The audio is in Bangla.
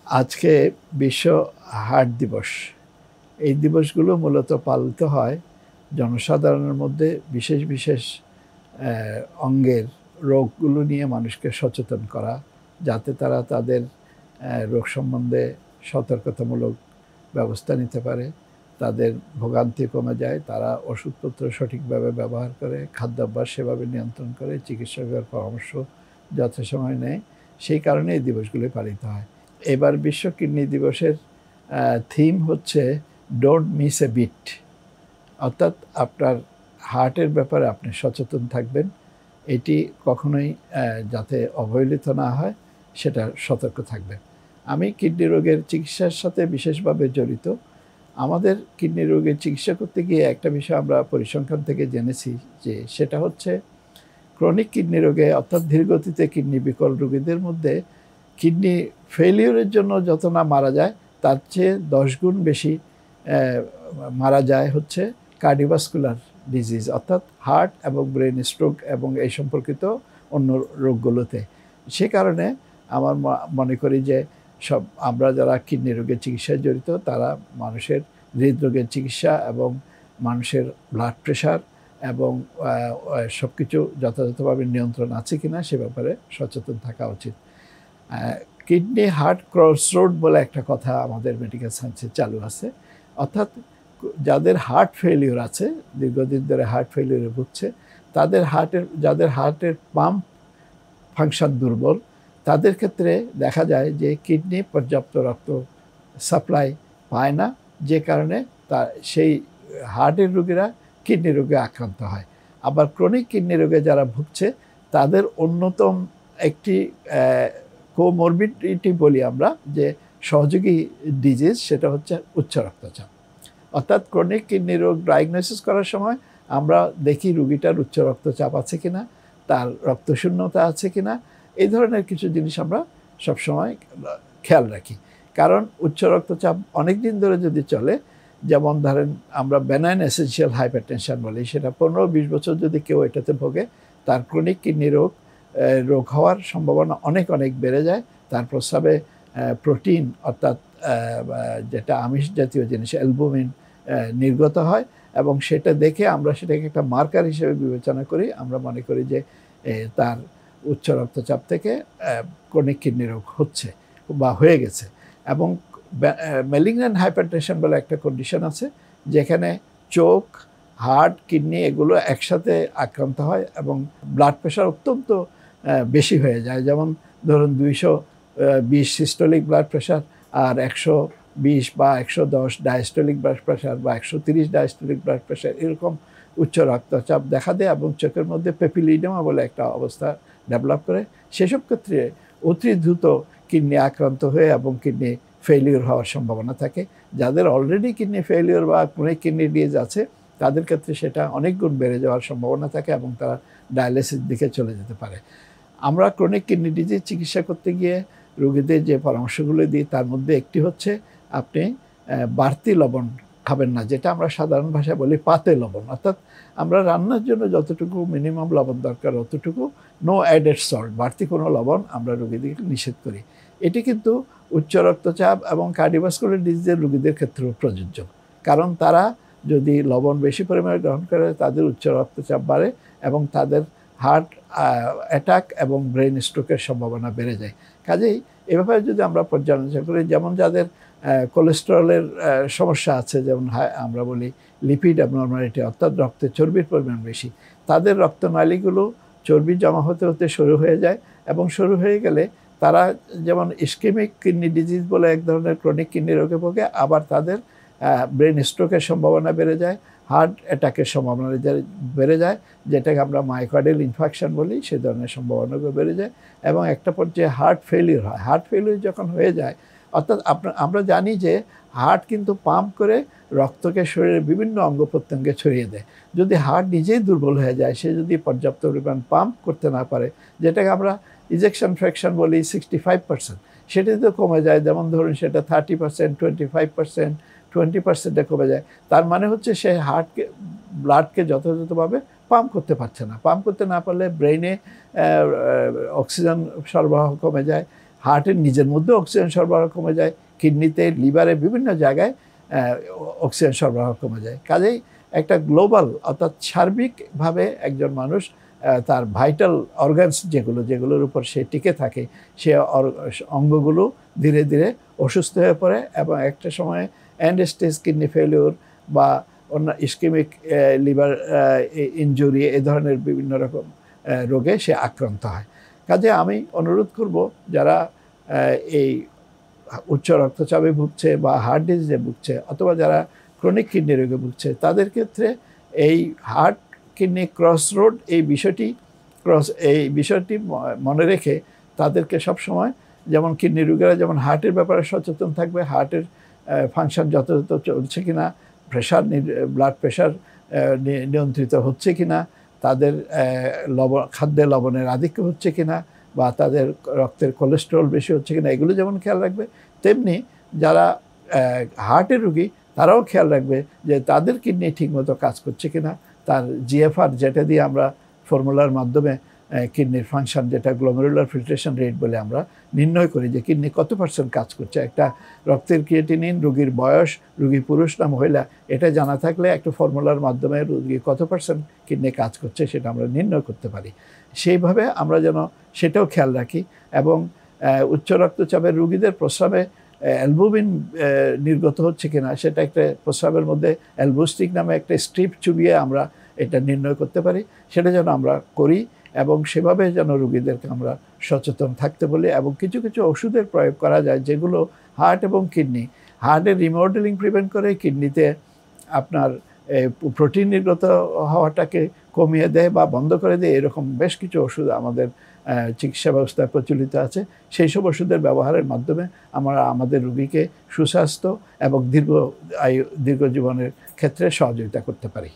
আজকে বিশ্ব হার্ট দিবস। এই দিবসগুলো মূলত পালিত হয় জনসাধারণের মধ্যে বিশেষ বিশেষ অঙ্গের রোগগুলো নিয়ে মানুষকে সচেতন করা, যাতে তারা তাদের রোগ সম্বন্ধে সতর্কতামূলক ব্যবস্থা নিতে পারে, তাদের ভোগান্তি কমে যায়, তারা ওষুধপত্র সঠিকভাবে ব্যবহার করে, খাদ্যাভ্যাস সেভাবে নিয়ন্ত্রণ করে, চিকিৎসকের পরামর্শ যথাসময়ে নেয়। সেই কারণে এই দিবসগুলি পালিত হয়। এবার বিশ্ব কিডনি দিবসের থিম হচ্ছে ডোন্ট মিস এ বিট, অর্থাৎ আপনার হার্টের ব্যাপারে আপনি সচেতন থাকবেন, এটি কখনোই যাতে অবহেলিত না হয় সেটা সতর্ক থাকবেন। আমি কিডনি রোগের চিকিৎসার সাথে বিশেষভাবে জড়িত। আমাদের কিডনি রোগের চিকিৎসা করতে গিয়ে একটা বিষয় আমরা পরিসংখ্যান থেকে জেনেছি, যে সেটা হচ্ছে ক্রনিক কিডনি রোগে অর্থাৎ ধীরগতিতে কিডনি বিকল রোগীদের মধ্যে কিডনি ফেলিওরের জন্য যত না মারা যায়, তার চেয়ে 10 গুণ বেশি মারা যায় হচ্ছে কার্ডিওভাস্কুলার ডিজিজ, অর্থাৎ হার্ট এবং ব্রেন স্ট্রোক এবং এই সম্পর্কিত অন্য রোগগুলোতে। সে কারণে আমার মনে করি যে আমরা যারা কিডনি রোগের চিকিৎসায় জড়িত, তারা মানুষের হৃদরোগের চিকিৎসা এবং মানুষের ব্লাড প্রেশার এবং সব কিছু যথাযথভাবে নিয়ন্ত্রণ আছে কিনা সে ব্যাপারে সচেতন থাকা উচিত। কিডনি হার্ট ক্রসরোড বলে একটা কথা আমাদের মেডিকেল সায়েন্সে চালু আছে, অর্থাৎ যাদের হার্ট ফেলিওর আছে, দীর্ঘদিন ধরে হার্ট ফেলিওরে ভুগছে, যাদের হার্টের পাম্প ফাংশন দুর্বল, তাদের ক্ষেত্রে দেখা যায় যে কিডনি পর্যাপ্ত রক্ত সাপ্লাই পায় না, যে কারণে সেই হার্টের রোগীরা কিডনি রোগে আক্রান্ত হয়। আবার ক্রনিক কিডনি রোগে যারা ভুগছে, তাদের অন্যতম একটি কোমরবিডিটি বলি আমরা, যে সহযোগী ডিজিজ, সেটা হচ্ছে উচ্চ রক্তচাপ। অর্থাৎ ক্রনিক কিডনি রোগ ডায়াগনোসিস করার সময় আমরা দেখি রোগীটার উচ্চ রক্তচাপ আছে কিনা, তার রক্তশূন্যতা আছে কিনা, এই ধরনের কিছু জিনিস আমরা সবসময় খেয়াল রাখি। কারণ উচ্চ রক্তচাপ অনেক দিন ধরে যদি চলে, যেমন ধরেন আমরা বেনাইন এসেনশিয়াল হাইপারটেনশন বলি, সেটা 15-20 বছর যদি কেউ এটাতে ভোগে, তার ক্রনিক কিডনি রোগ হওয়ার সম্ভাবনা অনেক অনেক বেড়ে যায়। তার প্রস্রাবে প্রোটিন, অর্থাৎ যেটা আমিষ জাতীয় জিনিস, অ্যালবুমিন নির্গত হয়, এবং সেটা দেখে আমরা সেটাকে একটা মার্কার হিসেবে বিবেচনা করি। আমরা মনে করি যে তার উচ্চ রক্তচাপ থেকে ক্রনিক কিডনি রোগ হচ্ছে বা হয়ে গেছে। এবং ম্যালিগন্যান্ট হাইপারটেনশন বলে একটা কন্ডিশন আছে, যেখানে চোখ, হার্ট, কিডনি এগুলো একসাথে আক্রান্ত হয় এবং ব্লাড প্রেশার অত্যন্ত বেশি হয়ে যায়। যেমন ধরুন 220 সিস্টোলিক ব্লাড প্রেশার আর 120 বা 110 ডায়াস্টোলিক ব্লাড প্রেশার বা 130 ডায়াস্টোলিক ব্লাড প্রেশার, এরকম উচ্চ রক্তচাপ দেখা দেয় এবং চোখের মধ্যে পেপিলিডেমা বলে একটা অবস্থা ডেভেলপ করে। সেসব ক্ষেত্রে অতি দ্রুত কিডনি আক্রান্ত হয়ে এবং কিডনি ফেলিওর হওয়ার সম্ভাবনা থাকে। যাদের অলরেডি কিডনি ফেলিওর বা ক্রনিক কিডনি ডিজিজ আছে, তাদের ক্ষেত্রে সেটা অনেক গুণ বেড়ে যাওয়ার সম্ভাবনা থাকে এবং তারা ডায়ালিসিস দিকে চলে যেতে পারে। আমরা ক্রনিক কিডনি ডিজিজ চিকিৎসা করতে গিয়ে রোগীদের যে পরামর্শগুলো দিই, তার মধ্যে একটি হচ্ছে আপনি বাড়তি লবণ খাবেন না, যেটা আমরা সাধারণ ভাষায় বলি পাতে লবণ। অর্থাৎ আমরা রান্নার জন্য যতটুকু মিনিমাম লবণ দরকার অতটুকু, নো অ্যাডেড সল্ট, বাড়তি কোনো লবণ আমরা রোগীদেরকে নিষেধ করি। এটি কিন্তু উচ্চ রক্তচাপ এবং কার্ডিওভাস্কুলার ডিজিজের রোগীদের ক্ষেত্রেও প্রযোজ্য, কারণ তারা যদি লবণ বেশি পরিমাণে গ্রহণ করে, তাদের উচ্চ রক্তচাপ বাড়ে এবং তাদের হার্ট অ্যাটাক এবং ব্রেন স্ট্রোকের সম্ভাবনা বেড়ে যায়। কাজেই এ ব্যাপারে যদি আমরা পর্যালোচনা করি, যেমন যাদের কোলেস্টেরলের সমস্যা আছে, যেমন আমরা বলি লিপিড অ্যাবনর্মালিটি, অর্থাৎ রক্তে চর্বির পরিমাণ বেশি, তাদের রক্তনালীগুলো চর্বি জমা হতে হতে সরু হয়ে যায় এবং সরু হয়ে গেলে তারা যেমন ইসকেমিক কিডনি ডিজিজ বলে এক ধরনের ক্রনিক কিডনি রোগে ভোগে, আবার তাদের ব্রেন স্ট্রোকের সম্ভাবনা বেড়ে যায়, হার্ট অ্যাটাকের সম্ভাবনা বেড়ে যায়, যেটাকে আমরা মায়োকার্ডিয়াল ইনফাকশন বলি, সেই ধরনের সম্ভাবনাগুলো বেড়ে যায় এবং একটা পর্যায়ে হার্ট ফেলিওর হয়। হার্ট ফেলিওর যখন হয়ে যায়, অর্থাৎ আমরা জানি যে হার্ট কিন্তু পাম্প করে রক্তকে শরীরের বিভিন্ন অঙ্গ প্রত্যঙ্গে ছড়িয়ে দেয়। যদি হার্ট নিজেই দুর্বল হয়ে যায়, সে যদি পর্যাপ্ত পরিমাণ পাম্প করতে না পারে, যেটাকে আমরা ইজেকশন ফ্র্যাকশন বলি 65%, সেটা যদি কমে যায়, যেমন ধরুন সেটা 30%, 25%, 20%-এ কমে যায়, তার মানে হচ্ছে সে ব্লাডকে যথাযথভাবে পাম্প করতে পারছে না। পাম্প করতে না পারলে ব্রেইনে অক্সিজেন সরবরাহ কমে যায়, হার্টের নিজের মধ্যে অক্সিজেন সরবরাহ কমে যায়, কিডনিতে, লিভারে, বিভিন্ন জায়গায় অক্সিজেন সরবরাহ কমে যায়। কাজেই একটা গ্লোবাল অর্থাৎ সার্বিকভাবে একজন মানুষ তার ভাইটাল অর্গানস যেগুলোর উপর সে টিকে থাকে, সে অঙ্গগুলো ধীরে ধীরে অসুস্থ হয়ে পড়ে এবং একটা সময়ে এন্ড স্টেজ কিডনি ফেলিওর বা অন্য ইস্কেমিক লিভার ইনজুরি, এ ধরনের বিভিন্ন রকম রোগে সে আক্রান্ত হয়। কাজে আমি অনুরোধ করব যারা এই উচ্চ রক্তচাপে ভুগছে বা হার্ট ডিজিজে ভুগছে অথবা যারা ক্রনিক কিডনি রোগে ভুগছে, তাদের ক্ষেত্রে এই হার্ট কিডনি ক্রস রোড এই বিষয়টি মনে রেখে তাদেরকে সবসময়, যেমন কিডনি রোগীরা যেমন হার্টের ব্যাপারে সচেতন থাকবে, হার্টের ফাংশন যথাযথ চলছে কিনা, ব্লাড প্রেশার নিয়ন্ত্রিত হচ্ছে কিনা, তাদের খাদ্যে লবণের আধিক্য হচ্ছে কিনা, বা তাদের রক্তের কোলেস্টেরল বেশি হচ্ছে কিনা, এগুলো যেমন খেয়াল রাখবে, তেমনি যারা হার্টের রোগী তারাও খেয়াল রাখবে যে তাদের কিডনি ঠিকমতো কাজ করছে কিনা। তার জিএফআর, যেটা দিয়ে আমরা ফর্মুলার মাধ্যমে কিডনির ফাংশন, যেটা গ্লোমেরুলার ফিল্ট্রেশন রেট বলে আমরা নির্ণয় করি যে কিডনি কত % কাজ করছে। একটা রক্তের ক্রিয়েটিনিন, রোগীর বয়স, রোগী পুরুষ না মহিলা, এটা জানা থাকলে একটা ফর্মুলার মাধ্যমে রোগী কত % কিডনি কাজ করছে সেটা আমরা নির্ণয় করতে পারি। সেইভাবে আমরা যেন সেটাও খেয়াল রাখি। এবং উচ্চ রক্তচাপের রোগীদের প্রস্রাবে অ্যালবুমিন নির্গত হচ্ছে কিনা, সেটা একটা প্রস্রাবের মধ্যে অ্যালবোস্টিক নামে একটা স্ট্রিপ চুবিয়ে আমরা এটা নির্ণয় করতে পারি, সেটা যেন আমরা করি এবং সেভাবে যেন রোগীদেরকে আমরা সচেতন থাকতে বলি। এবং কিছু কিছু ওষুধের প্রয়োগ করা যায় যেগুলো হার্ট এবং কিডনি, হার্টের রিমডেলিং প্রিভেন্ট করে, কিডনিতে আপনার প্রোটিন নির্গত হওয়াটাকে কমিয়ে দেয় বা বন্ধ করে দেয়। এরকম বেশ কিছু ওষুধ আমাদের চিকিৎসা ব্যবস্থায় প্রচলিত আছে। সেই সব ওষুধের ব্যবহারের মাধ্যমে আমরা আমাদের রোগীকে সুস্বাস্থ্য এবং দীর্ঘ জীবনের ক্ষেত্রে সহযোগিতা করতে পারি।